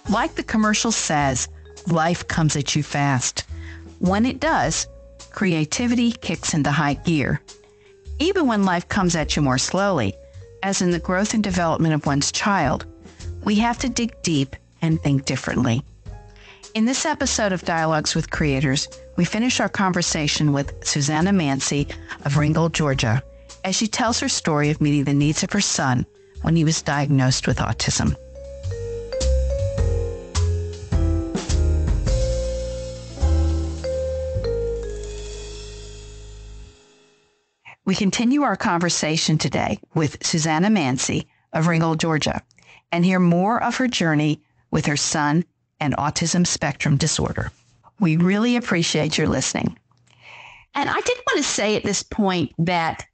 Like the commercial says, life comes at you fast. When it does, creativity kicks into high gear. Even when life comes at you more slowly, as in the growth and development of one's child, we have to dig deep and think differently. In this episode of Dialogues with Creators, we finish our conversation with Suzanna Mansi of Ringgold, Georgia, as she tells her story of meeting the needs of her son when he was diagnosed with autism. We continue our conversation today with Suzanna Mansi of Ringgold, Georgia, and hear more of her journey with her son and autism spectrum disorder. We really appreciate your listening. And I did want to say at this point that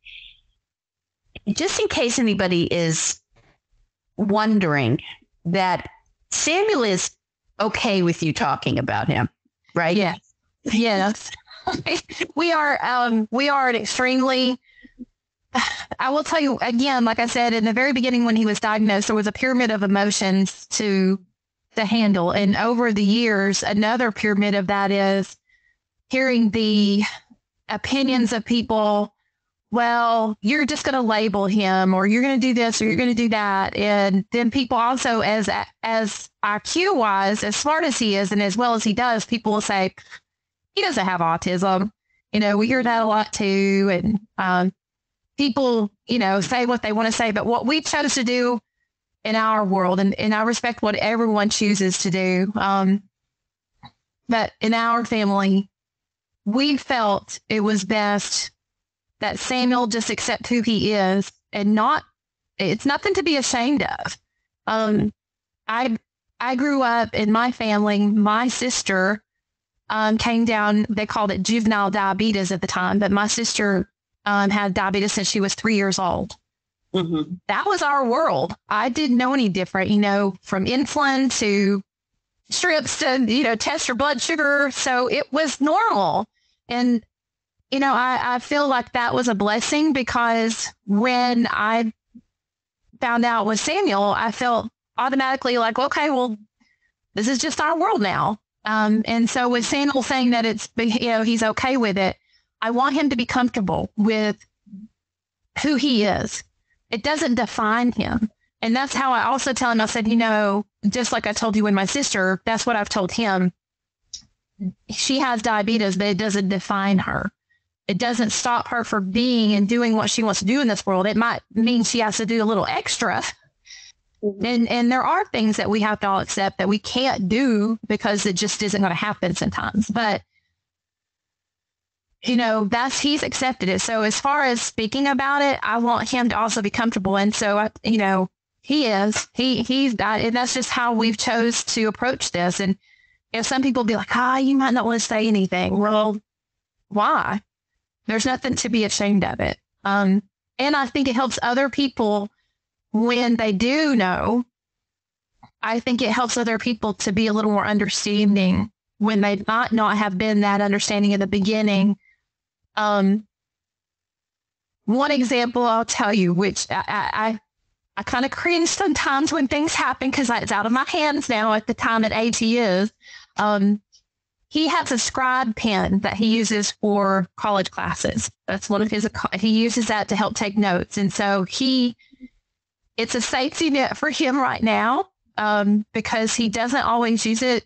just in case anybody is wondering, that Samuel is okay with you talking about him, right? Yes. Yes. We are an extremely, I will tell you again, like I said, in the very beginning when he was diagnosed, there was a pyramid of emotions to handle. And over the years, another pyramid of that is hearing the opinions of people. Well, you're just going to label him, or you're going to do this, or you're going to do that. And then people also, as IQ wise, as smart as he is, and as well as he does, people will say, he doesn't have autism. You know, we hear that a lot too. And people, say what they want to say. But what we chose to do in our world, and I respect what everyone chooses to do. But in our family, we felt it was best that Samuel just accept who he is, and it's nothing to be ashamed of. I grew up in my family. My sister came down, they called it juvenile diabetes at the time, but my sister had diabetes since she was 3 years old. Mm-hmm. That was our world. I didn't know any different, from insulin to strips to, test your blood sugar. So it was normal. And, I feel like that was a blessing, because when I found out with Samuel, I felt automatically like, okay, well, this is just our world now. And so with Samuel saying that he's okay with it, I want him to be comfortable with who he is. It doesn't define him. And that's how I also tell him, I said, just like I told you with my sister, that's what I've told him. She has diabetes, but it doesn't define her. It doesn't stop her from being and doing what she wants to do in this world. It might mean she has to do a little extra. And there are things that we have to all accept that we can't do because it just isn't going to happen sometimes. But, he's accepted it. So as far as speaking about it, I want him to also be comfortable. And so, he is, he's, and that's just how we've chose to approach this. And some people be like, you might not want to say anything. Well, why? There's nothing to be ashamed of it. And I think it helps other people when they do know. I think it helps other people to be a little more understanding when they might not have been that understanding in the beginning. One example I'll tell you, which I kind of cringe sometimes when things happen because it's out of my hands now at the time at age he is. He has a scribe pen that he uses for college classes. That's one of he uses that to help take notes. And so it's a safety net for him right now, because he doesn't always use it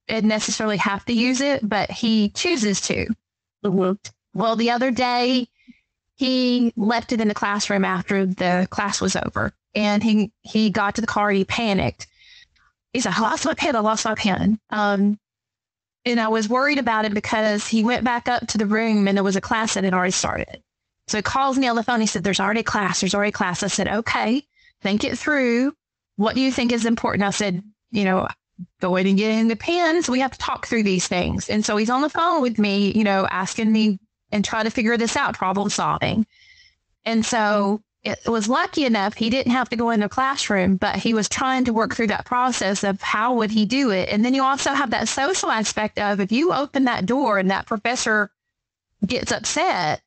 and necessarily have to use it, but he chooses to. Mm-hmm. Well, the other day, he left it in the classroom after the class was over, and he got to the car and he panicked. He said, I lost my pen. And I was worried about it because he went back up to the room and there was a class that had already started. So he calls me on the phone. He said, there's already a class. I said, okay, think it through. What do you think is important? I said, go in and get in the pens. We have to talk through these things. And so he's on the phone with me, asking me and trying to figure this out, problem solving. And so it was lucky enough, he didn't have to go in the classroom, but he was trying to work through that process of how would he do it. And then you also have that social aspect of if you open that door and that professor gets upset,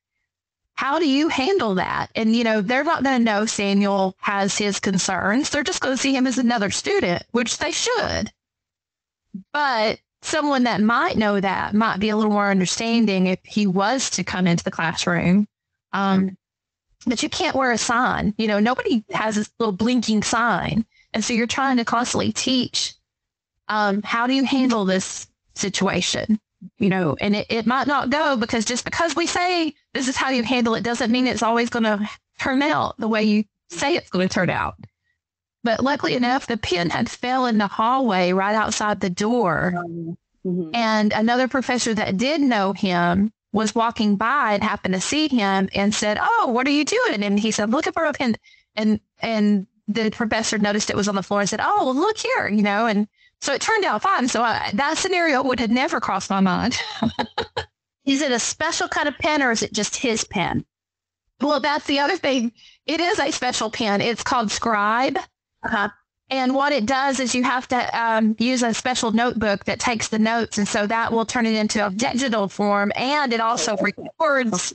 how do you handle that? And, they're not going to know Samuel has his concerns. They're just going to see him as another student, which they should. But someone that might know that might be a little more understanding if he was to come into the classroom. But you can't wear a sign. Nobody has this little blinking sign. And so you're trying to constantly teach, how do you handle this situation? And it might not go, because just because we say this is how you handle it doesn't mean it's always going to turn out the way you say it's going to turn out. But luckily enough, the pen had fell in the hallway right outside the door. Mm-hmm. And another professor that did know him was walking by and happened to see him and said, "Oh, what are you doing?" And he said, "Looking for a pen." And the professor noticed it was on the floor and said, "Oh, well, look here," and so it turned out fine. So that scenario would have never crossed my mind. Is it a special kind of pen, or is it just his pen? Well, that's the other thing. It is a special pen. It's called Scribe. Uh-huh. And what it does is you have to use a special notebook that takes the notes. And so that will turn it into a digital form. And it also records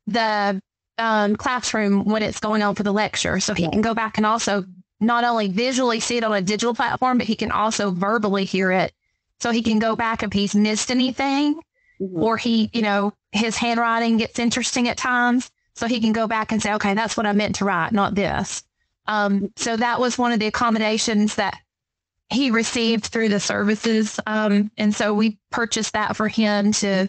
the classroom when it's going on for the lecture. So he can go back and also not only visually see it on a digital platform, but he can also verbally hear it. So he can go back if he's missed anything, mm-hmm. or his handwriting gets interesting at times. So he can go back and say, okay, that's what I meant to write, not this. So that was one of the accommodations that he received through the services. And so we purchased that for him to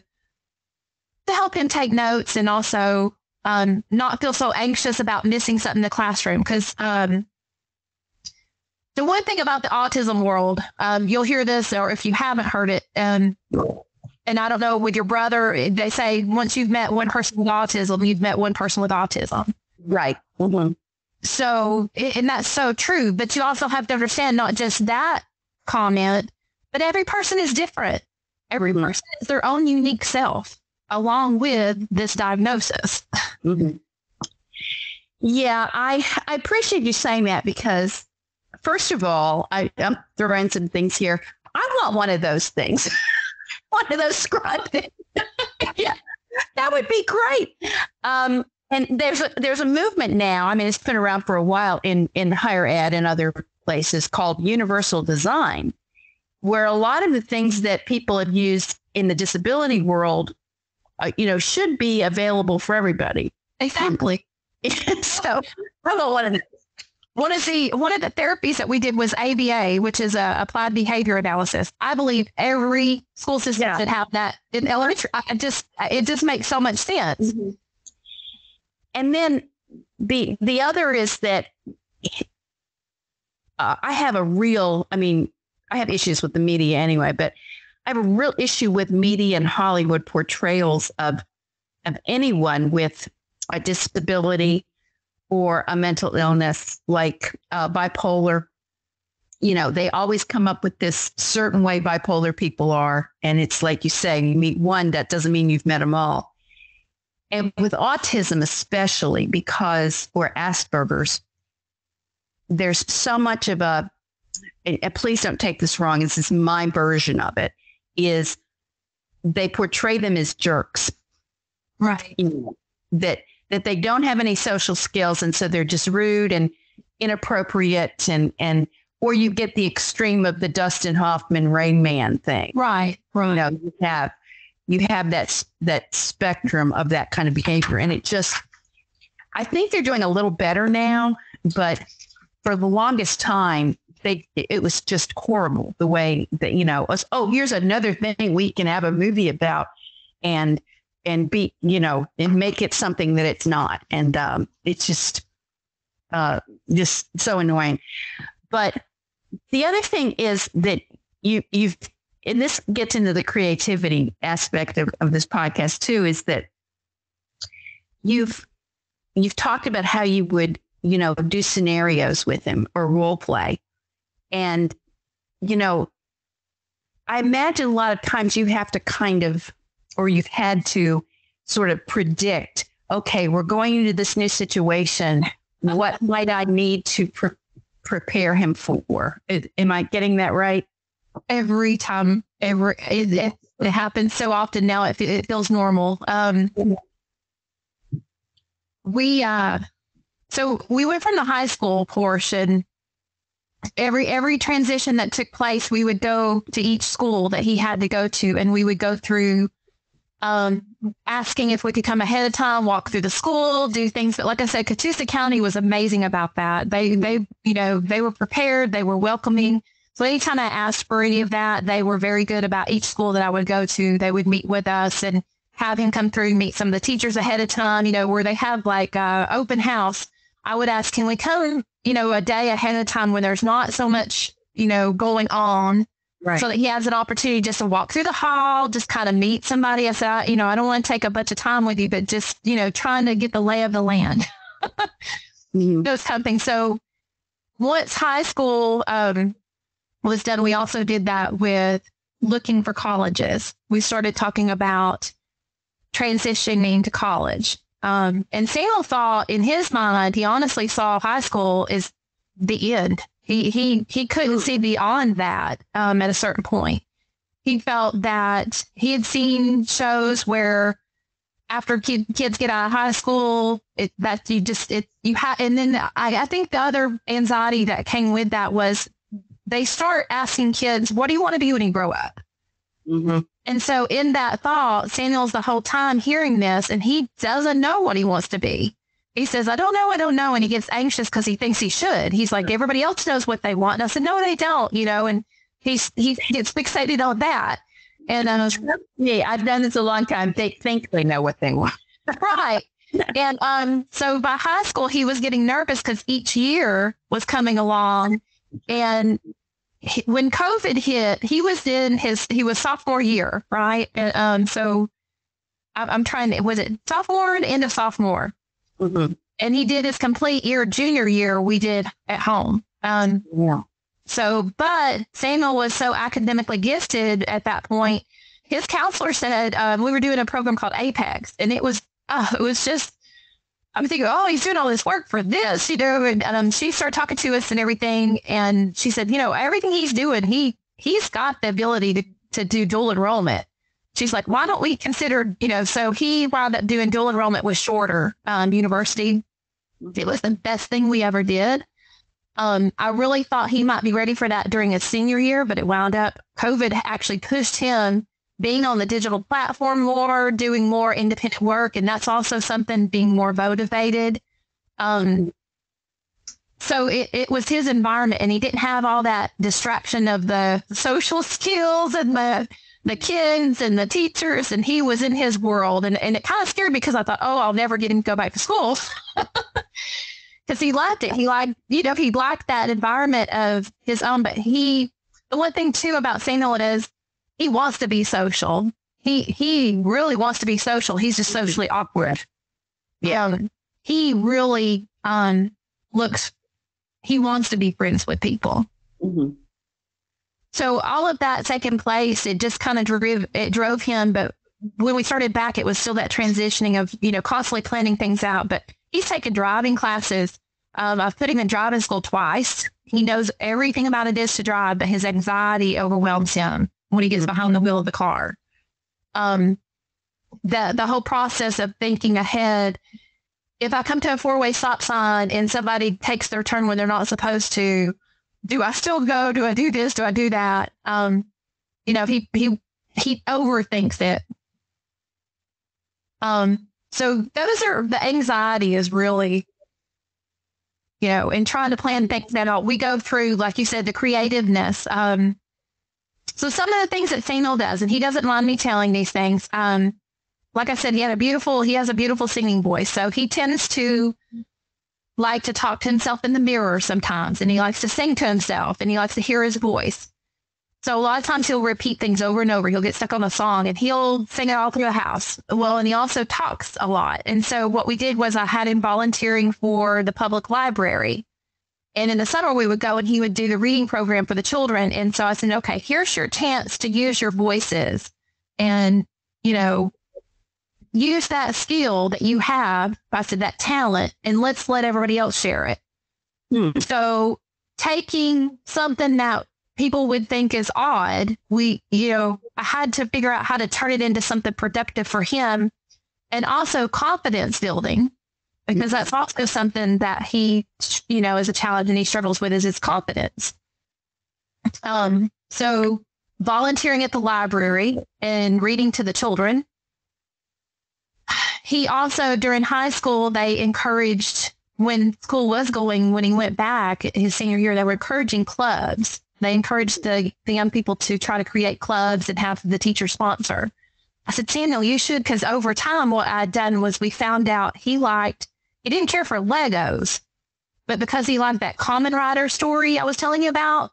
help him take notes, and also not feel so anxious about missing something in the classroom. Because the one thing about the autism world, you'll hear this, or if you haven't heard it, and I don't know, with your brother, they say once you've met one person with autism, you've met one person with autism. Right. Mm-hmm. So, and that's so true, but you also have to understand not just that comment, but every person is different. Every mm-hmm. person is their own unique self, along with this diagnosis. Mm-hmm. Yeah, I appreciate you saying that, because first of all, I'm throwing some things here. I want one of those things, one of those Scribe things. Yeah, that would be great. And there's a movement now. I mean, it's been around for a while in higher ed and other places, called universal design, where a lot of the things that people have used in the disability world, should be available for everybody. Exactly. So I don't want to. One of the therapies that we did was ABA, which is applied behavior analysis. I believe every school system should have that in elementary. It just makes so much sense. Mm-hmm. And then the other is that I have issues with the media anyway, but I have a real issue with media and Hollywood portrayals of anyone with a disability or a mental illness, like bipolar. They always come up with this certain way bipolar people are. And it's like you say, you meet one, that doesn't mean you've met them all. And with autism, especially or Asperger's, there's so much of and please don't take this wrong, this is my version of it, is they portray them as jerks. Right. That they don't have any social skills. And so they're just rude and inappropriate, or you get the extreme of the Dustin Hoffman Rain Man thing. Right. You have that spectrum of that kind of behavior. And I think they're doing a little better now, but for the longest time, it was just horrible the way that, here's another thing we can have a movie about and be, and make it something that it's not. And it's just so annoying. But the other thing is that you've, and this gets into the creativity aspect of this podcast too, is that you've talked about how you would, do scenarios with him or role play. And, I imagine a lot of times you have to you've had to sort of predict, okay, we're going into this new situation. What might I need to prepare him for? Am I getting that right? Every time, it happens so often now. It feels normal. so we went from the high school portion. Every transition that took place, we would go to each school that he had to go to, and we would go through asking if we could come ahead of time, walk through the school, do things. But like I said, Catoosa County was amazing about that. They were prepared, they were welcoming. So anytime I asked for any of that, they were very good about each school that I would go to. They would meet with us and have him come through, meet some of the teachers ahead of time, where they have like open house. I would ask, can we come, a day ahead of time when there's not so much, going on, right, so that he has an opportunity just to walk through the hall, just kind of meet somebody. I said, I don't want to take a bunch of time with you, but just, trying to get the lay of the land, those kind of things. So once high school was done, we also did that with looking for colleges. We started talking about transitioning to college. And Samuel thought in his mind, he honestly saw high school as the end. He couldn't see beyond that at a certain point. He felt that he had seen shows where after kids get out of high school, and then I think the other anxiety that came with that was they start asking kids, what do you want to be when you grow up? Mm-hmm. And so in that thought, Samuel's the whole time hearing this, and he doesn't know what he wants to be. He says, I don't know. And he gets anxious because he thinks he should. He's like, everybody else knows what they want. And I said, no, they don't, and he gets fixated on that. And I've done this a long time. They think they know what they want. Right. And so by high school, he was getting nervous because each year was coming along. And when COVID hit, he was sophomore year, right? And so I'm trying to, was it sophomore, end of sophomore? Mm-hmm. And he did his complete junior year, we did at home. Yeah. So, but Samuel was so academically gifted at that point. His counselor said, we were doing a program called Apex, and it was just, I'm thinking, he's doing all this work for this, and she started talking to us and everything. And she said, everything he's doing, he's got the ability to do dual enrollment. She's like, why don't we consider, so he wound up doing dual enrollment with Shorter University. It was the best thing we ever did. I really thought he might be ready for that during his senior year, but it wound up, COVID actually pushed him being on the digital platform more, doing more independent work. And that's also something, being more motivated. So it was his environment, and he didn't have all that distraction of the social skills and the kids and the teachers, and he was in his world. And it kind of scared me because I thought, I'll never get him to go back to school. Because he liked it. He liked that environment of his own. But the one thing too about Samuel is he wants to be social. He really wants to be social. He's just socially awkward. Yeah. He really he wants to be friends with people. Mm-hmm. So all of that taking place, it just kind of drove him. But when we started back, it was still that transitioning of, constantly planning things out. But he's taken driving classes. I've put him in driving school twice. He knows everything about it is to drive, but his anxiety overwhelms him when he gets behind the wheel of the car. The whole process of thinking ahead. If I come to a 4-way stop sign and somebody takes their turn when they're not supposed to, do I still go? Do I do this? Do I do that? He overthinks it. So those are, the anxiety is really, in trying to plan things out. We go through, like you said, the creativeness. So some of the things that Samuel does, and he doesn't mind me telling these things. Like I said, he has a beautiful singing voice. So he tends to like to talk to himself in the mirror sometimes, and he likes to sing to himself, and he likes to hear his voice. So a lot of times he'll repeat things over and over. He'll get stuck on a song and he'll sing it all through the house. Well, and he also talks a lot. And so what we did was I had him volunteering for the public library. And in the summer we would go and he would do the reading program for the children. And so I said, okay, here's your chance to use your voices and, use that skill that you have. I said, that talent, and let's let everybody else share it. So taking something that people would think is odd, I had to figure out how to turn it into something productive for him, and also confidence building. because that's also something that he, is a challenge and he struggles with is his confidence. So volunteering at the library and reading to the children. He also, during high school, they encouraged, when school was going, when he went back his senior year, they were encouraging clubs. They encouraged the young people to try to create clubs and have the teacher sponsor. I said, Samuel, you should, because over time, what I'd done was we found out he didn't care for Legos, but because he liked that Kamen Rider story I was telling you about,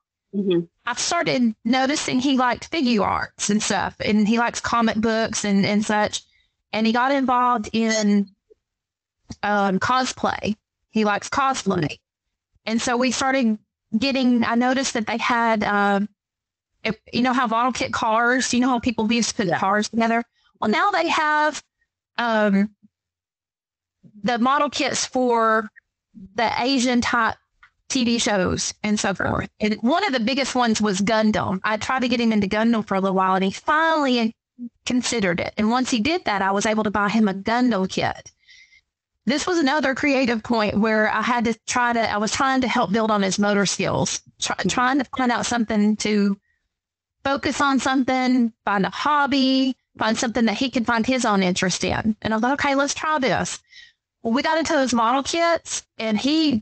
I've started noticing he liked figure arts and stuff, and he likes comic books and such. And he got involved in cosplay. He likes cosplay. And so we started I noticed that they had, you know how model kit cars, you know how people used to put cars together? Well, now they have the model kits for the Asian type TV shows and so forth. And one of the biggest ones was Gundam. I tried to get him into Gundam for a little while, and he finally considered it. And once he did that, I was able to buy him a Gundam kit. This was another creative point where I was trying to help build on his motor skills, trying to find out something to focus on, something, find a hobby, find something that he could find his own interest in. And I thought, okay, let's try this. Well, we got into those model kits, and he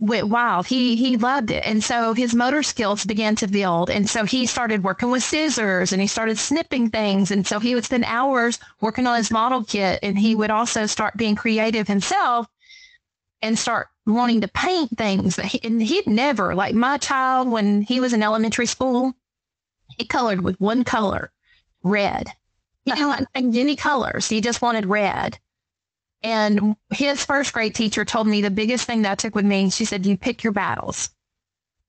went wild. He loved it. And so his motor skills began to build. And so he started working with scissors, and he started snipping things. And so he would spend hours working on his model kit, and he would also start being creative himself and start wanting to paint things. And he'd never, like my child, when he was in elementary school, he colored with one color, red. He didn't like any colors. He just wanted red. And his first grade teacher told me the biggest thing that I took with me, she said, you pick your battles.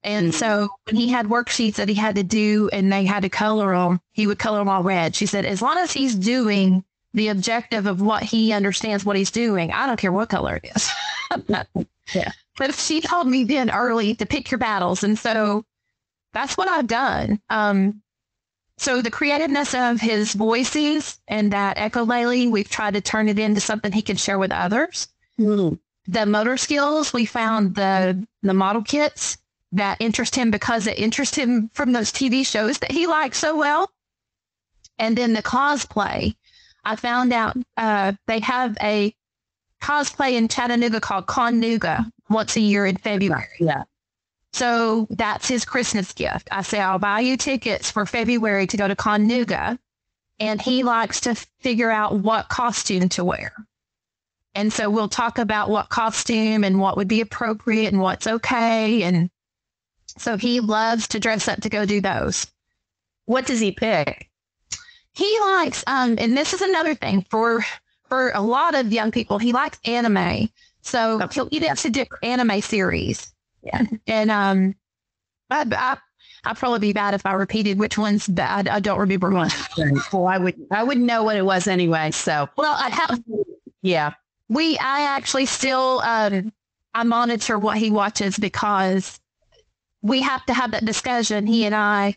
And so when he had worksheets that he had to do and they had to color them, he would color them all red. She said, as long as he's doing the objective of what he understands what he's doing, I don't care what color it is. Yeah. But she told me then early to pick your battles. And so that's what I've done. So the creativeness of his voices and that echolele, we've tried to turn it into something he can share with others. The motor skills, we found the model kits that interest him because it interests him from those TV shows that he likes so well. And then the cosplay, I found out they have a cosplay in Chattanooga called Con-Nooga once a year in February. Yeah. So that's his Christmas gift. I say, I'll buy you tickets for February to go to Con-Nooga. And he likes to figure out what costume to wear. And so we'll talk about what costume and what would be appropriate and what's okay. And so he loves to dress up to go do those. What does he pick? He likes, and this is another thing for a lot of young people, he likes anime. So he'll eat into different anime series. Yeah. And I'd probably be bad if I repeated which ones, but I don't remember one. Well, I would know what it was anyway. So, well, I have. Yeah. I actually still, I monitor what he watches because we have to have that discussion. He and I,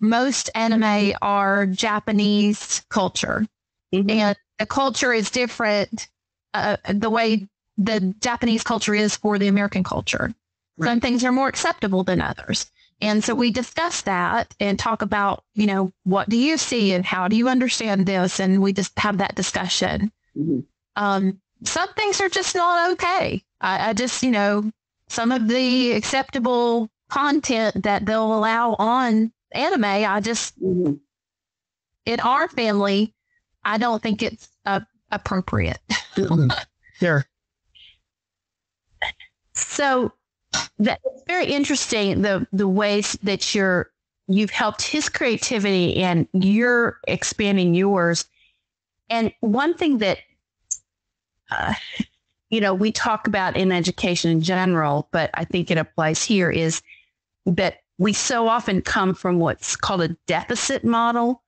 most anime are Japanese culture, and the culture is different. The way the Japanese culture is for the American culture. Right. Some things are more acceptable than others. And so we discuss that and talk about, what do you see and how do you understand this? And we just have that discussion. Some things are just not okay. I just, some of the acceptable content that they'll allow on anime, in our family, I don't think it's appropriate. Sure. So that's very interesting, the ways that you've helped his creativity and you're expanding yours. And one thing that, we talk about in education in general, but I think it applies here, is that we so often come from what's called a deficit model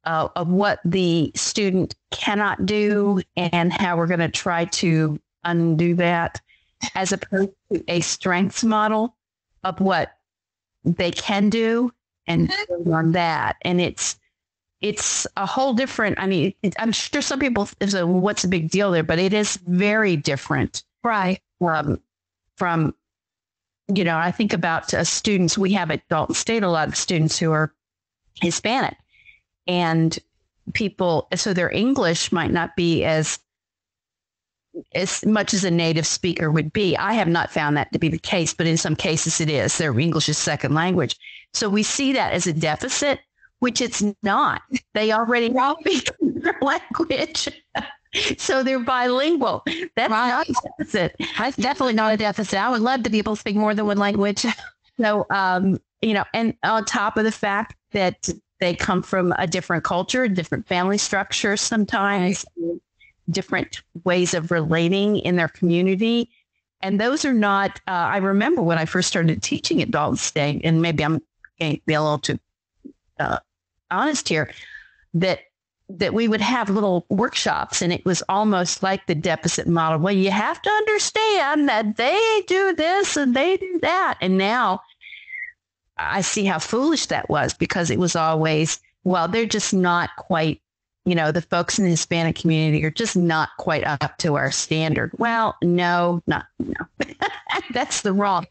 of what the student cannot do and how we're going to try to undo that, as opposed to a strengths model of what they can do and build on that. And it's it's a whole different, I mean, I'm sure some people say, well, what's the big deal there? But it is very different. Right. From, I think about students. We have at Dalton State a lot of students who are Hispanic, and so their English might not be as much as a native speaker would be. I have not found that to be the case, but in some cases it is. Their English is second language. So we see that as a deficit, which it's not. They already speak their language. So they're bilingual. That's not a deficit. That's definitely not a deficit. I would love to be able to speak more than one language. So, and on top of the fact that they come from a different culture, different family structure, sometimes different ways of relating in their community. And those are not, I remember when I first started teaching at Dalton State, and maybe I'm going to be a little too honest here, that we would have little workshops, and it was almost like the deficit model. Well, you have to understand that they do this and they do that. And now I see how foolish that was, because it was always, well, they're just not quite, the folks in the Hispanic community are just not quite up to our standard. Well, no. That's the wrong.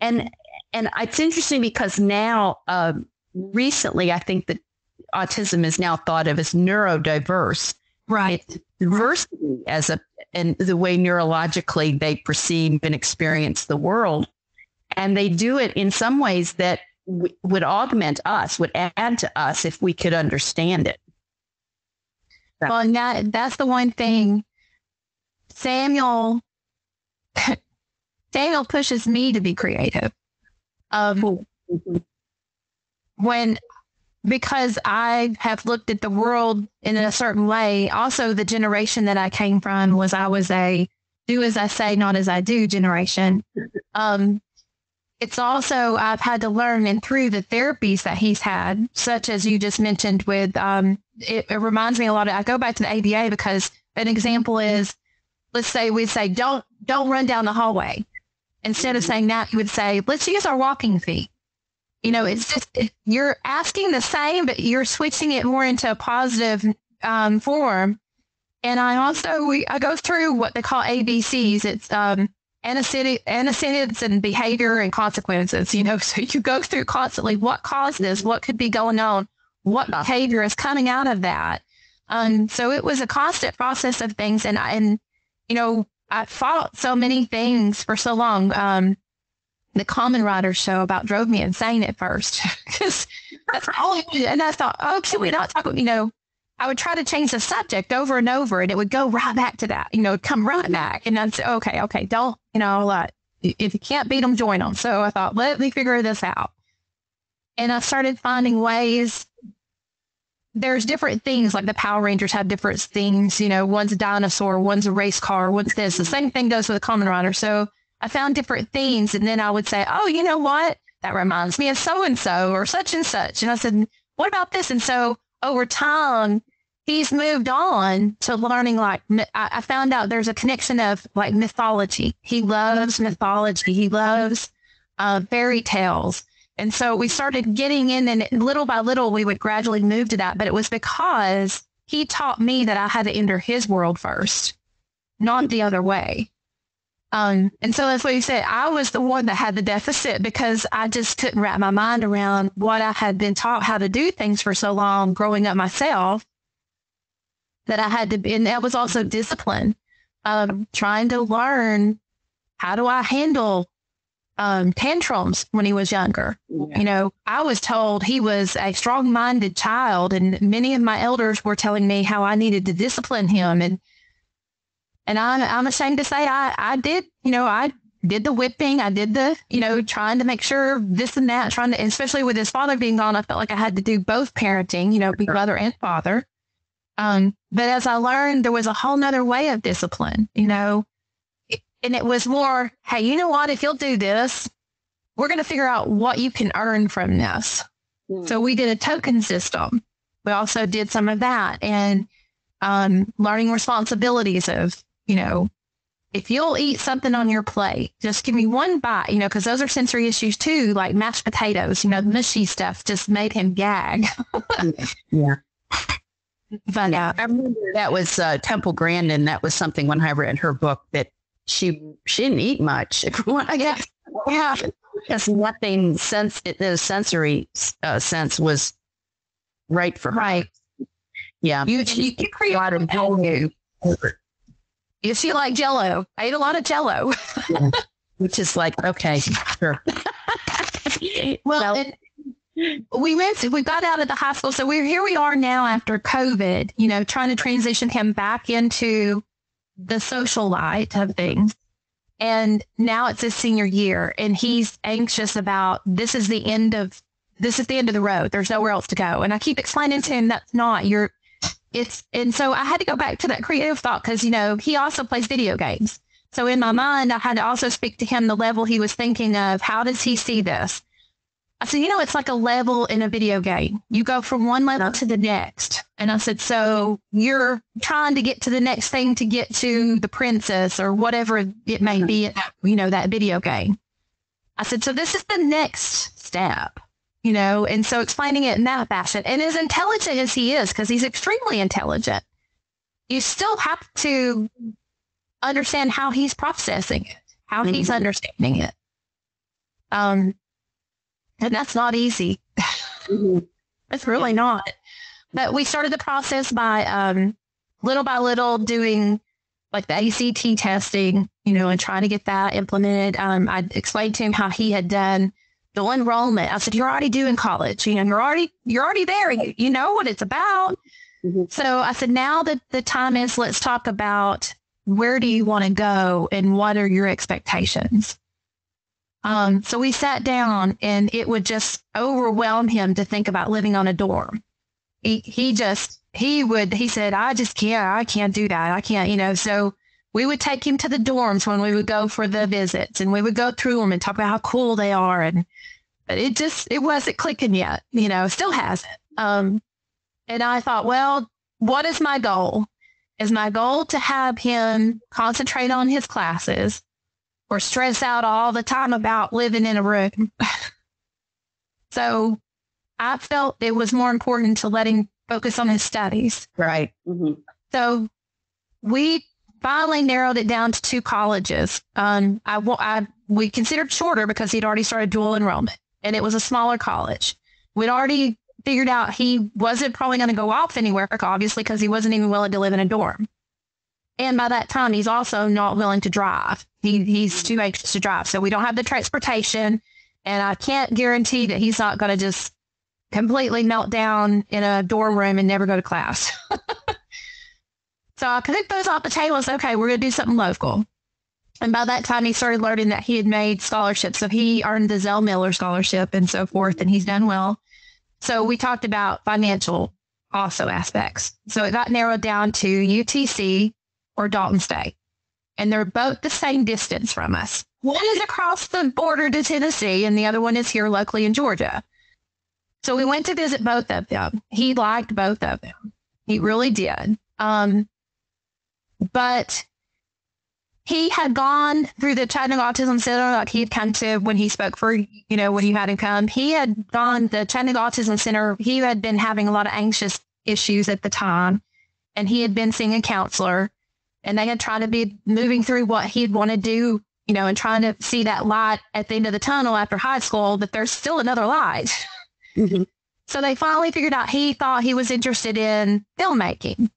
And it's interesting because now, recently, I think that autism is now thought of as neurodiverse. Right. It's diversity and the way neurologically they perceive and experience the world. And they do it in some ways that would augment us, would add to us if we could understand it. Well, and that's the one thing Samuel pushes me to be creative. Because I have looked at the world in a certain way. Also, the generation that I came from was a do as I say, not as I do generation. It's also, I've had to learn, and through the therapies that he's had, such as you just mentioned with, it reminds me a lot of, I go back to the ABA because an example is, let's say we say, don't run down the hallway. Instead of saying that, you would say, let's use our walking feet. It's just, you're asking the same, but you're switching it more into a positive form. And I go through what they call ABCs. It's antecedents and behavior and consequences, so you go through constantly what caused this, what could be going on, what behavior is coming out of that. So it was a constant process of things. And I fought so many things for so long. The Common Riders show about drove me insane at first, because that's all. And I thought, oh, can we not talk about, I would try to change the subject over and over, and it would go right back to that, come right back. And I'd say, okay, don't, if you can't beat them, join them. So I thought, let me figure this out. And I started finding ways. There's different things, like the Power Rangers have different things, one's a dinosaur, one's a race car, one's this. The same thing goes with the Common Rider. So I found different themes, and then I would say, oh, you know what? That reminds me of so-and-so or such and such. And I said, what about this? And so over time, he's moved on to learning, I found out there's a connection of mythology. He loves mythology. He loves fairy tales. And so we started getting in, and little by little, we would gradually move to that. But it was because he taught me that I had to enter his world first, not the other way. And so that's what you said. I was the one that had the deficit, because I just couldn't wrap my mind around what I had been taught how to do things for so long growing up myself, that I had to be, and that was also discipline, trying to learn, how do I handle tantrums when he was younger? Yeah. I was told he was a strong-minded child, and many of my elders were telling me how I needed to discipline him. And I'm ashamed to say I did, I did the whipping. I did the, trying to make sure this and that, especially with his father being gone, I felt like I had to do both parenting, be mother and father. But as I learned, there was a whole nother way of discipline, and it was more, hey, you know what, if you'll do this, we're going to figure out what you can earn from this. So we did a token system. We also did some of that, and learning responsibilities of, if you'll eat something on your plate, just give me one bite, because those are sensory issues too, like mashed potatoes, the mushy stuff just made him gag. Yeah. But I remember that was Temple Grandin. That was something when I read her book that she didn't eat much. I guess, yeah, because nothing the sensory sense was right for her. right. Yeah, You create a lot of value. You see, like Jell-O. I ate a lot of Jell-O. which is like, okay, sure. Well, we got out of the high school. So here we are now after COVID, trying to transition him back into the social light of things. And now it's his senior year and he's anxious about this is the end of the road. There's nowhere else to go. And I keep explaining to him that's not and so I had to go back to that creative thought because, he also plays video games. So in my mind, I had to also speak to him the level he was thinking of. How does he see this? I said, it's like a level in a video game. You go from one level to the next. And I said, so you're trying to get to the next thing to get to the princess or whatever it may be, that video game. I said, so this is the next step, and so explaining it in that fashion. And as intelligent as he is, because he's extremely intelligent, you still have to understand how he's processing it, how he's understanding it. And that's not easy. It's really not. But we started the process by little by little doing like the ACT testing, and trying to get that implemented. I explained to him how he had done the enrollment. I said, you're already doing college, you're already there. You know what it's about. Mm-hmm. So I said, now that the time is, let's talk about where do you want to go and what are your expectations? So we sat down and it would just overwhelm him to think about living on a dorm. He said, I can't do that. I can't, so we would take him to the dorms when we would go for the visits and we would go through them and talk about how cool they are. But it wasn't clicking yet, still hasn't. And I thought, well, what is my goal? Is my goal to have him concentrate on his classes or stress out all the time about living in a room? So I felt it was more important to let him focus on his studies. Right. Mm-hmm. So we finally narrowed it down to 2 colleges. We considered shorter because he'd already started dual enrollment and it was a smaller college. We'd already figured out he wasn't probably going to go off anywhere, obviously, because he wasn't even willing to live in a dorm. And by that time, he's also not willing to drive. He's too anxious to drive. So we don't have the transportation. And I can't guarantee that he's not going to just completely melt down in a dorm room and never go to class. So I took those off the table and said, okay, we're going to do something local. And by that time, he started learning that he had made scholarships. So he earned the Zell Miller scholarship and so forth, and he's done well. So we talked about financial also aspects. So it got narrowed down to UTC or Dalton State. And they're both the same distance from us. One is across the border to Tennessee, and the other one is here locally in Georgia. So we went to visit both of them. He liked both of them. He really did. But he had gone through the Chattanooga Autism Center, like he had come to when he spoke for, when you had him come. He had gone the Chattanooga Autism Center. He had been having a lot of anxious issues at the time, and he had been seeing a counselor, and they had tried to be moving through what he'd want to do, and trying to see that light at the end of the tunnel after high school, that there's still another light. Mm-hmm. So they finally figured out he thought he was interested in filmmaking.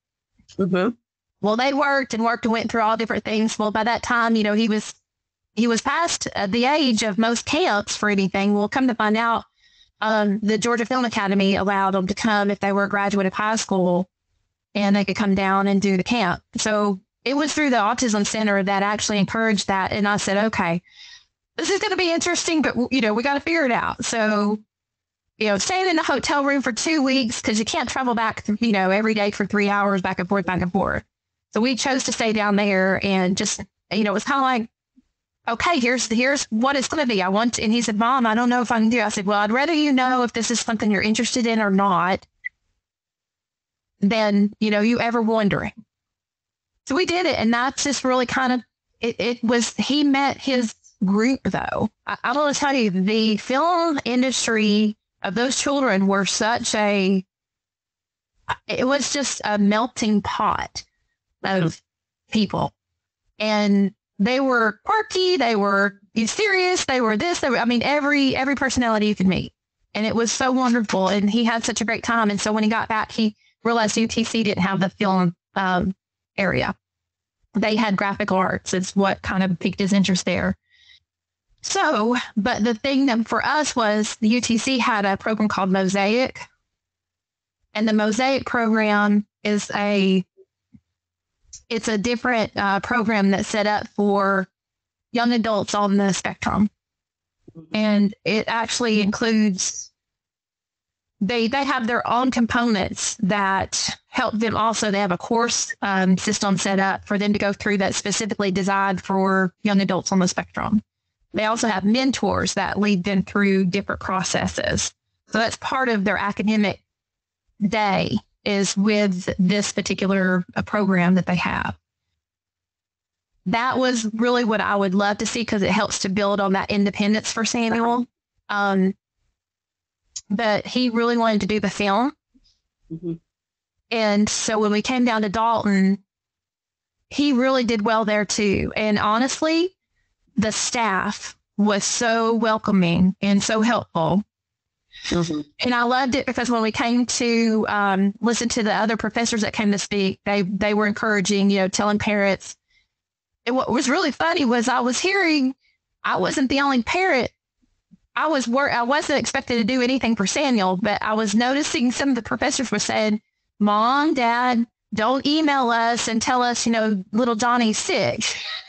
Mm-hmm. Well, they worked and went through all different things. Well, by that time, he was past the age of most camps for anything. Well, come to find out, the Georgia Film Academy allowed them to come if they were a graduate of high school, and they could come down and do the camp. So it was through the Autism Center that actually encouraged that. And I said, okay, this is going to be interesting, but we got to figure it out. So, staying in a hotel room for 2 weeks because you can't travel back, every day for 3 hours back and forth, back and forth. So we chose to stay down there and just, it was kind of like, okay, here's what it's going to be. And he said, Mom, I don't know if I can do it. I said, well, I'd rather know if this is something you're interested in or not than, you ever wondering. So we did it. And that's just really kind of, he met his group though. I'm going to tell you, the film industry of those children were such a it was just a melting pot of people. And they were quirky, they were serious, they were this, they were, I mean, every personality you could meet. And it was so wonderful. And he had such a great time. And so when he got back, he realized UTC didn't have the film area. They had graphic arts. It's what kind of piqued his interest there. So, but the thing that for us was the UTC had a program called Mosaic. And the Mosaic program is it's a different program that's set up for young adults on the spectrum. And it actually includes, they have their own components that help them also. They have a course system set up for them to go through that's specifically designed for young adults on the spectrum. They also have mentors that lead them through different processes. So that's part of their academic day is with this particular program that they have. That was really what I would love to see because it helps to build on that independence for Samuel. But he really wanted to do the film. Mm-hmm. And so when we came down to Dalton, he really did well there too. And honestly, the staff was so welcoming and so helpful. Mm-hmm. And I loved it because when we came to listen to the other professors that came to speak, they were encouraging, telling parents. And what was really funny was I was hearing, I wasn't the only parent. I wasn't expected to do anything for Samuel, but I was noticing some of the professors were saying, Mom, Dad, don't email us and tell us, little Johnny's sick.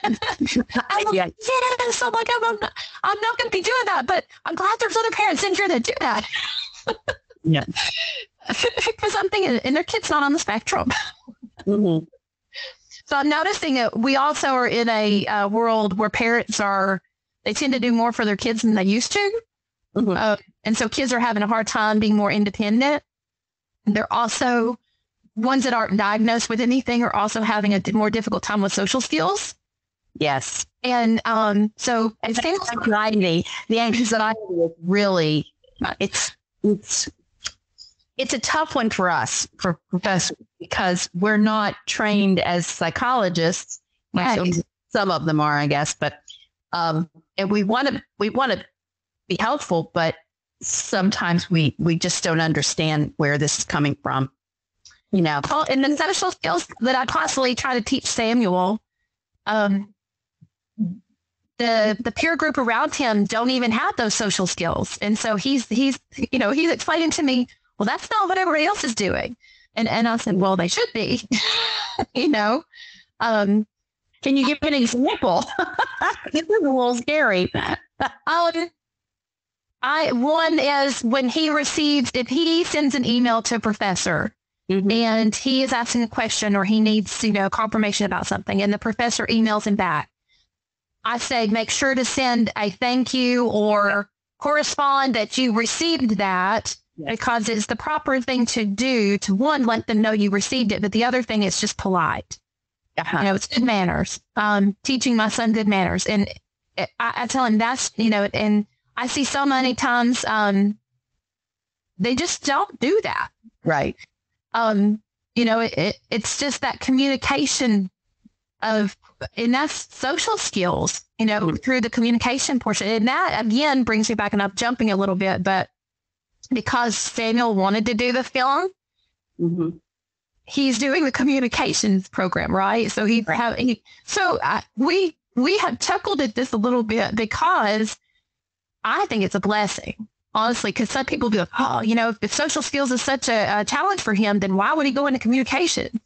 I'm like, yes, I'm like, I'm not going to be doing that, but I'm glad there's other parents in here that do that. Yeah. Because I'm thinking, and their kid's not on the spectrum. Mm-hmm. So I'm noticing that we also are in a world where parents they tend to do more for their kids than they used to. Mm-hmm. And so kids are having a hard time being more independent. They're also, ones that aren't diagnosed with anything are also having a more difficult time with social skills. Yes. And so it seems anxiety. The anxiety is really, it's a tough one for us, for professors, because we're not trained as psychologists. Right. Some of them are, I guess, but and we want to be helpful, but sometimes we just don't understand where this is coming from. Well, and the social skills that I constantly try to teach Samuel, the peer group around him don't even have those social skills, and so he's explaining to me, well, that's not what everybody else is doing, and I said, well, they should be, Can you give an example? This is a little scary. One is when if he sends an email to a professor. Mm-hmm. And he is asking a question or he needs, confirmation about something. And the professor emails him back. I say, make sure to send a thank you or correspond that you received that because it's the proper thing to do to, one, let them know you received it. But the other thing is just polite. Uh-huh. It's good manners. Teaching my son good manners. And I tell him that's, and I see so many times they just don't do that. Right. It's just that communication and that's social skills, through the communication portion. And that again brings me back, and I'm jumping a little bit, but because Samuel wanted to do the film, mm-hmm. he's doing the communications program, right? So we have chuckled at this a little bit because I think it's a blessing. Honestly, because some people be like, if social skills is such a challenge for him, then why would he go into communications?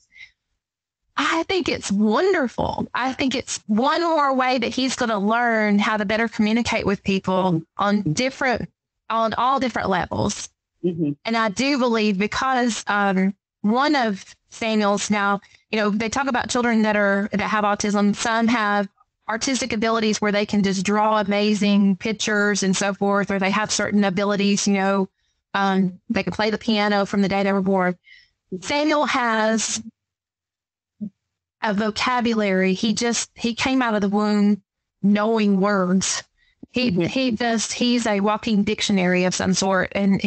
I think it's wonderful. I think it's one more way that he's going to learn how to better communicate with people on all different levels. Mm-hmm. And I do believe because one of Samuel's now, they talk about children that have autism. Some have artistic abilities where they can just draw amazing pictures and so forth, or they have certain abilities, they can play the piano from the day they were born. Samuel has a vocabulary. He came out of the womb knowing words. He's a walking dictionary of some sort. And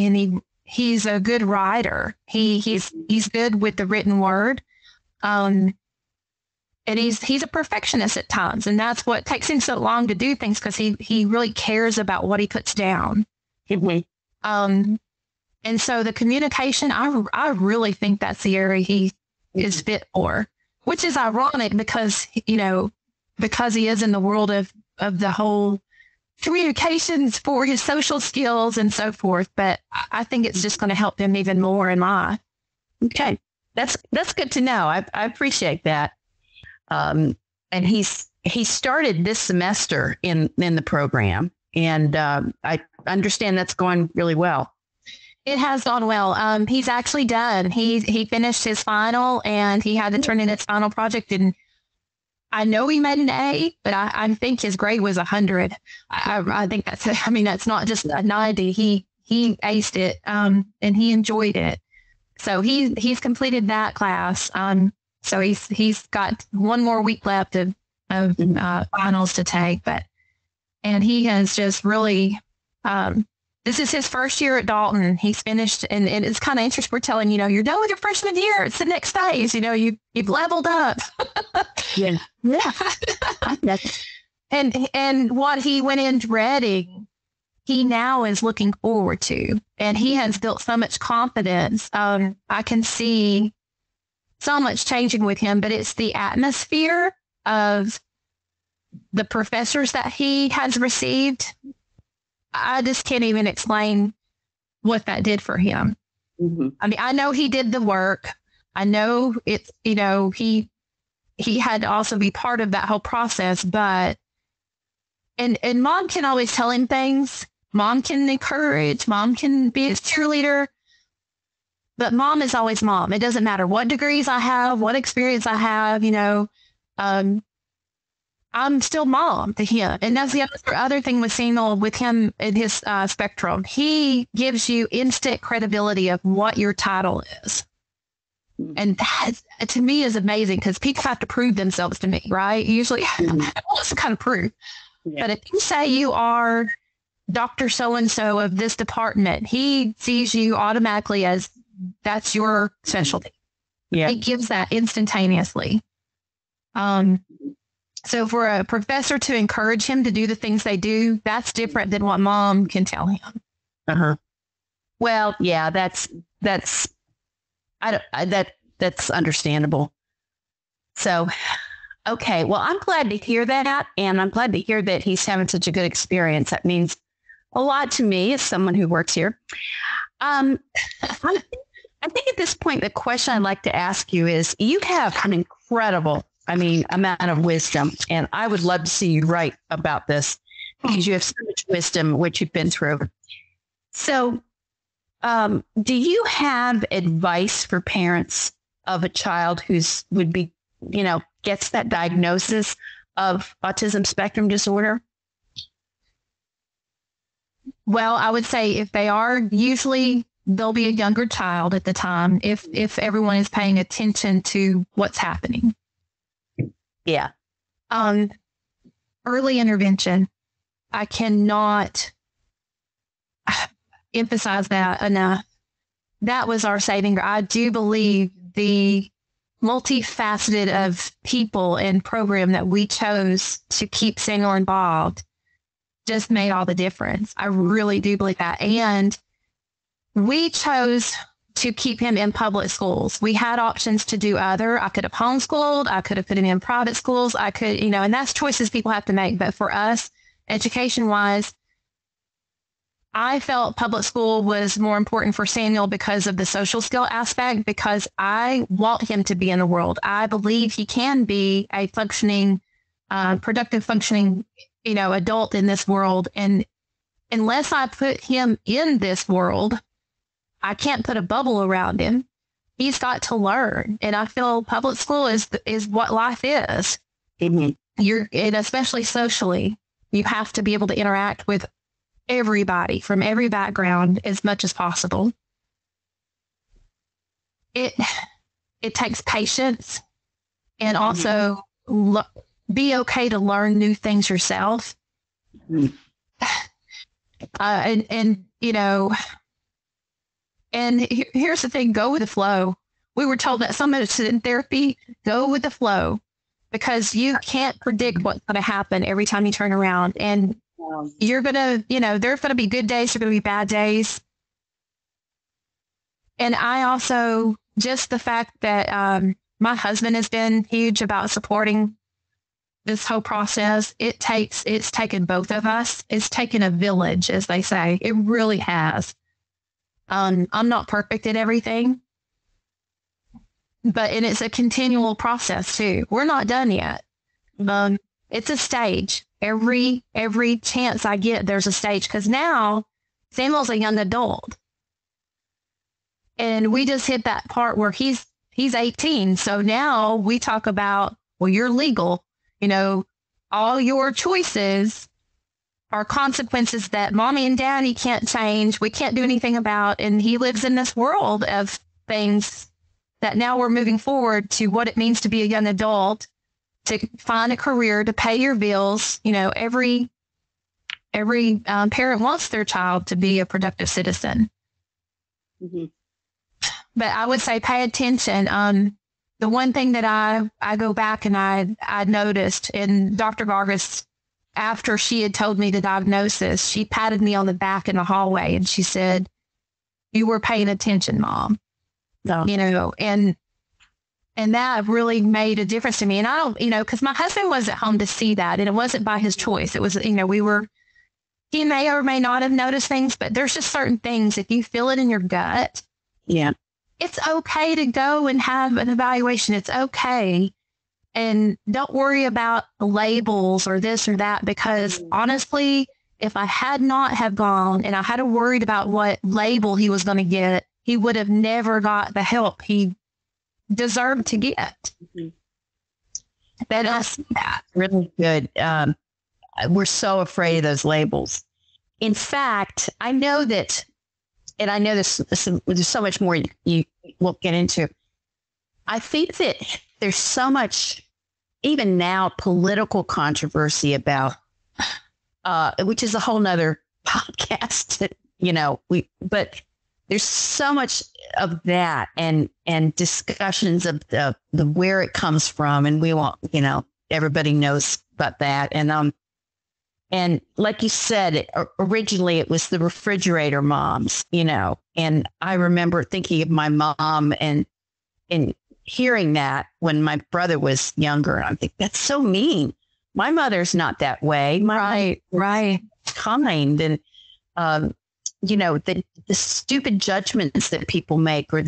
he's a good writer. He's good with the written word. And he's a perfectionist at times, and that's what takes him so long to do things, because he really cares about what he puts down. And so the communication, I really think that's the area he is fit for, which is ironic because he is in the world of the whole communications for his social skills and so forth. But I think it's just going to help him even more in life. Okay. That's good to know. I appreciate that. And he started this semester in the program, and I understand that's going really well. It has gone well. He's actually done. He finished his final, and he had to turn in his final project. And I know he made an A, but I think his grade was 100. I think that's not just a 90. He aced it, and he enjoyed it. So he's completed that class. So he's got one more week left of finals to take, and he has just really, this is his first year at Dalton. He's finished, and it's kind of interesting. We're telling, you're done with your freshman year. It's the next phase. You've leveled up. Yeah. And what he went in dreading, he now is looking forward to, and he has built so much confidence. I can see so much changing with him, but it's the atmosphere of the professors that he has received. I just can't even explain what that did for him. Mm-hmm. I mean, I know he did the work. I know it's, he had to also be part of that whole process, but, and mom can always tell him things. Mom can encourage, mom can be his cheerleader, but mom is always mom. It doesn't matter what degrees I have, what experience I have, I'm still mom to him. And that's the other thing with Samuel, with him in his spectrum. He gives you instant credibility of what your title is. And that, to me, is amazing, because people have to prove themselves to me, right? Usually, what's the kind of proof? Yeah. But if you say you are Dr. So-and-so of this department, he sees you automatically as that's your specialty. Yeah. He gives that instantaneously. So for a professor to encourage him to do the things they do, that's different than what mom can tell him. Uh-huh. Well, yeah, that's understandable. So, okay. Well, I'm glad to hear that. And I'm glad to hear that he's having such a good experience. That means a lot to me as someone who works here. I think at this point, the question I'd like to ask you is, you have an incredible, amount of wisdom, and I would love to see you write about this, because you have so much wisdom, which you've been through. So, do you have advice for parents of a child gets that diagnosis of autism spectrum disorder? Well, I would say if they are, usually they'll be a younger child at the time, if everyone is paying attention to what's happening. Yeah. Early intervention. I cannot emphasize that enough. That was our saving grace. I do believe the multifaceted of people and program that we chose to keep Samuel involved just made all the difference. I really do believe that. And we chose to keep him in public schools. We had options to do other. I could have homeschooled. I could have put him in private schools. I could, and that's choices people have to make. But for us, education-wise, I felt public school was more important for Samuel because of the social skill aspect, because I want him to be in the world. I believe he can be a functioning, productive functioning, adult in this world. And unless I put him in this world, I can't put a bubble around him. He's got to learn. And I feel public school is what life is. Mm-hmm. And especially socially, you have to be able to interact with everybody from every background as much as possible. It takes patience, and also be okay to learn new things yourself. And And here's the thing, go with the flow. We were told that so much in therapy, go with the flow, because you can't predict what's going to happen every time you turn around. And you're going to, there's going to be good days, there's going to be bad days. And I also, just the fact that my husband has been huge about supporting this whole process. It's taken both of us. It's taken a village, as they say. It really has. I'm not perfect at everything, and it's a continual process too. We're not done yet. It's a stage. Every chance I get, there's a stage, because now Samuel's a young adult. And we just hit that part where he's 18. So now we talk about, well, you're legal. All your choices are consequences that mommy and daddy can't change. We can't do anything about. And he lives in this world of things that now we're moving forward to what it means to be a young adult, to find a career, to pay your bills. Every parent wants their child to be a productive citizen. Mm-hmm. But I would say pay attention. The one thing that I go back and I noticed, and Dr. Vargas, after she had told me the diagnosis, she patted me on the back in the hallway and she said, "You were paying attention, Mom." No. And that really made a difference to me. And I don't, because my husband wasn't home to see that, and it wasn't by his choice. It was, he may or may not have noticed things, but there's just certain things, if you feel it in your gut. Yeah. It's okay to go and have an evaluation. It's okay. And don't worry about labels or this or that, because honestly, if I had not have gone and I had worried about what label he was going to get, he would have never got the help he deserved to get. Mm-hmm. That's really good. We're so afraid of those labels. In fact, I know that, and I know there's so much more you will get into. I think that there's so much, even now, political controversy about, which is a whole nother podcast, but there's so much of that and discussions of the where it comes from. And we want, everybody knows about that. And like you said, originally it was the refrigerator moms, and I remember thinking of my mom and hearing that when my brother was younger. And I think that's so mean. My mother's not that way. Right. Kind. And, the stupid judgments that people make, or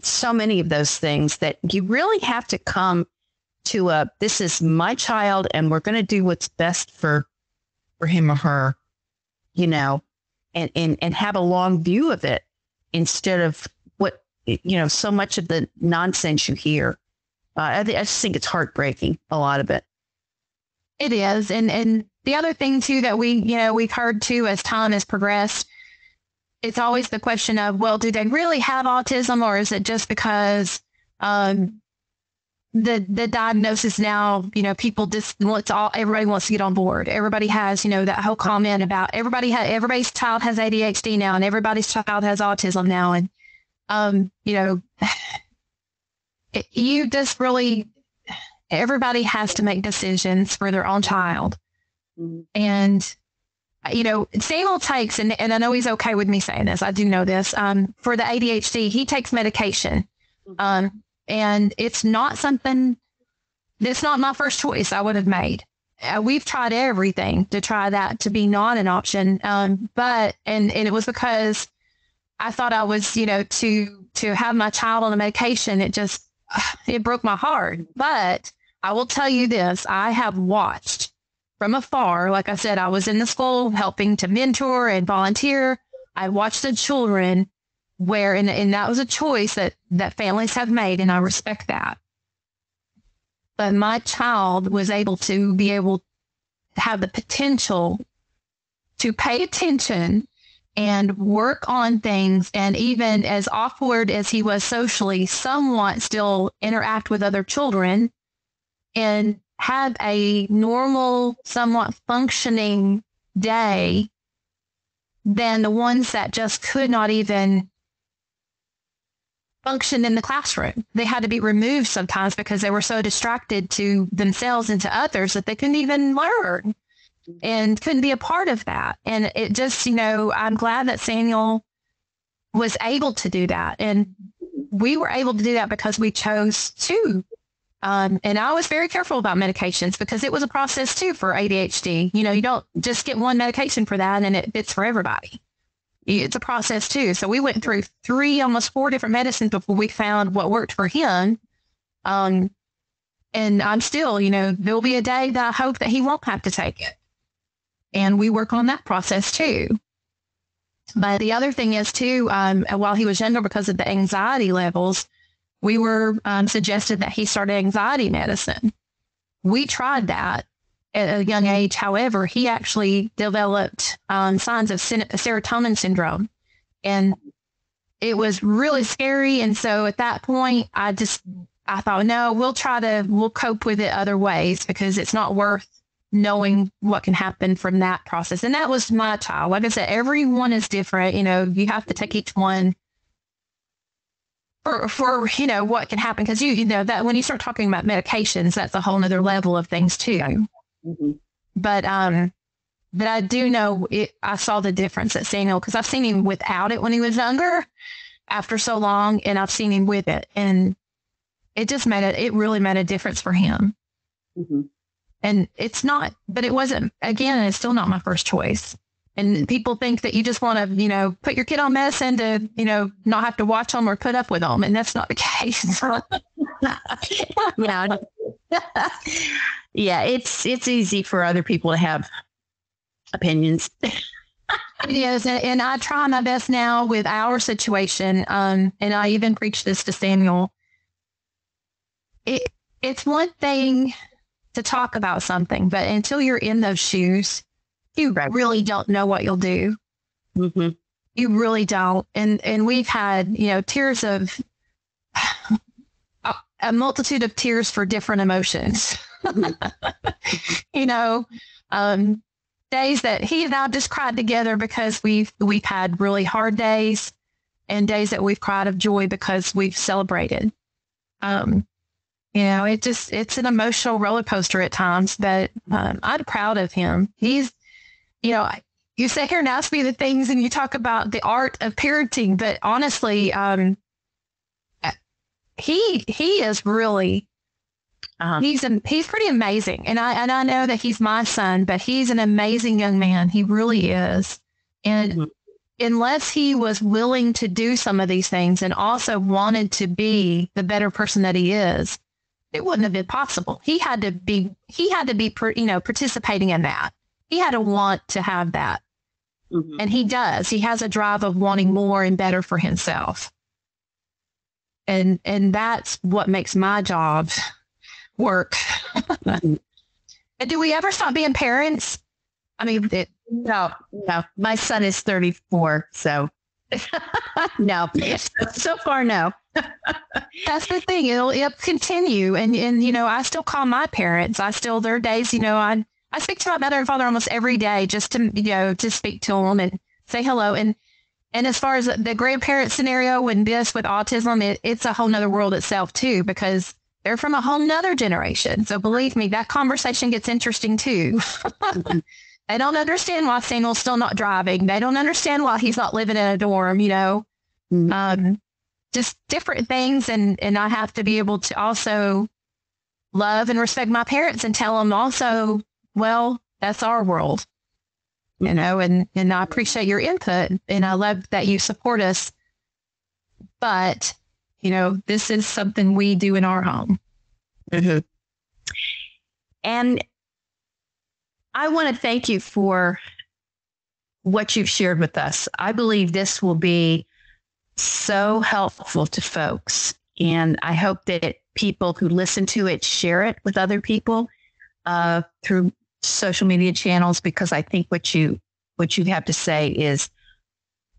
so many of those things that you really have to come to this is my child and we're going to do what's best for him or her, and have a long view of it instead of what, so much of the nonsense you hear. I just think it's heartbreaking, a lot of it. It is. And the other thing too, that we've heard too, as time has progressed, it's always the question of, well, do they really have autism, or is it just because, the diagnosis now, people just everybody wants to get on board. Everybody has, that whole comment about everybody's child has ADHD now, and everybody's child has autism now. And, you just really, everybody has to make decisions for their own child. Mm-hmm. And, Samuel takes, and I know he's okay with me saying this, I do know this, for the ADHD, he takes medication. Mm-hmm. And it's not my first choice I would have made. We've tried everything to try that to be not an option. But it was because I thought I was, to have my child on a medication, it broke my heart. But I will tell you this, I have watched from afar. Like I said, I was in the school helping to mentor and volunteer. I watched the children where, and that was a choice that families have made, and I respect that. But my child was able to have the potential to pay attention and work on things, and even as awkward as he was socially, somewhat still interact with other children and have a normal, somewhat functioning day than the ones that just could not even function in the classroom. They had to be removed sometimes because they were so distracted to themselves and to others that they couldn't even learn and couldn't be a part of that. And it just, I'm glad that Samuel was able to do that. And we were able to do that because we chose to. And I was very careful about medications because it was a process too for ADHD. You don't just get one medication for that and it's for everybody. It's a process too. So we went through 3, almost 4 different medicines before we found what worked for him. And I'm still, there'll be a day that I hope that he won't have to take it. And we work on that process too. But the other thing is too, while he was younger, because of the anxiety levels, we were suggested that he start anxiety medicine. We tried that at a young age. However, he actually developed signs of serotonin syndrome. And it was really scary. And so at that point, I thought, no, we'll cope with it other ways because it's not worth knowing what can happen from that process. And that was my child. Like I said, everyone is different. You have to take each one for what can happen. Because that when you start talking about medications, that's a whole nother level of things too. Mm-hmm. But I do know I saw the difference at Samuel because I've seen him without it when he was younger after so long. And I've seen him with it. And it really made a difference for him. Mm-hmm. And it wasn't, again, it's still not my first choice. And people think that you just want to, put your kid on medicine to, not have to watch them or put up with them. And that's not the case. Yeah, it's easy for other people to have opinions. It is. And I try my best now with our situation. And I even preach this to Samuel. It's one thing to talk about something, but until you're in those shoes, you really don't know what you'll do. Mm-hmm. You really don't. And we've had, tears of a multitude of tears for different emotions. Days that he and I just cried together because we've had really hard days and days that we've cried of joy because we've celebrated. It's an emotional roller coaster at times, but I'm proud of him. He's, you sit here and ask me the things and you talk about the art of parenting, but honestly, he is really, he's pretty amazing. And I know that he's my son, but he's an amazing young man. He really is. And unless he was willing to do some of these things and also wanted to be the better person that he is, it wouldn't have been possible. He had to be, participating in that. He had to want to have that. Mm-hmm. And he does. He has a drive of wanting more and better for himself. And that's what makes my job work. And do we ever stop being parents? I mean, no. My son is 34, so no. So far, no. That's the thing. It'll continue. And I still call my parents. There are days, I speak to my mother and father almost every day just to speak to them and say hello. And as far as the grandparent scenario with autism, it's a whole nother world itself too, because they're from a whole nother generation. So believe me, that conversation gets interesting too. They don't understand why Samuel's still not driving. They don't understand why he's not living in a dorm, just different things. And I have to be able to also love and respect my parents and tell them also, well, that's our world, and I appreciate your input and I love that you support us. But, this is something we do in our home. Mm-hmm. And I want to thank you for what you've shared with us. I believe this will be so helpful to folks. And I hope that people who listen to it share it with other people through social media channels, because I think what you have to say is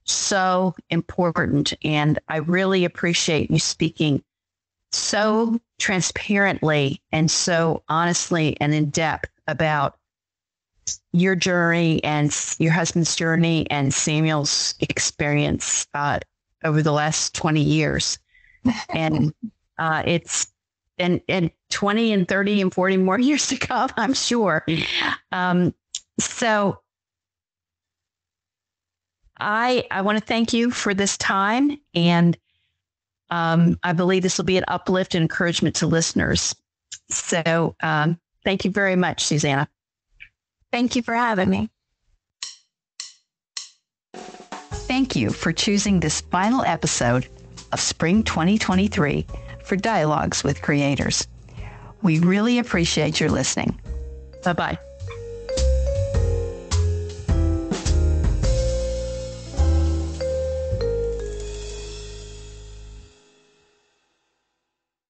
so important. And I really appreciate you speaking so transparently and so honestly and in depth about your journey and your husband's journey and Samuel's experience over the last 20 years. And it's and 20 and 30 and 40 more years to come, I'm sure. So I want to thank you for this time. And I believe this will be an uplift and encouragement to listeners. So thank you very much, Suzanna. Thank you for having me. Thank you for choosing this final episode of Spring 2023 for Dialogues with Creators. We really appreciate your listening. Bye-bye.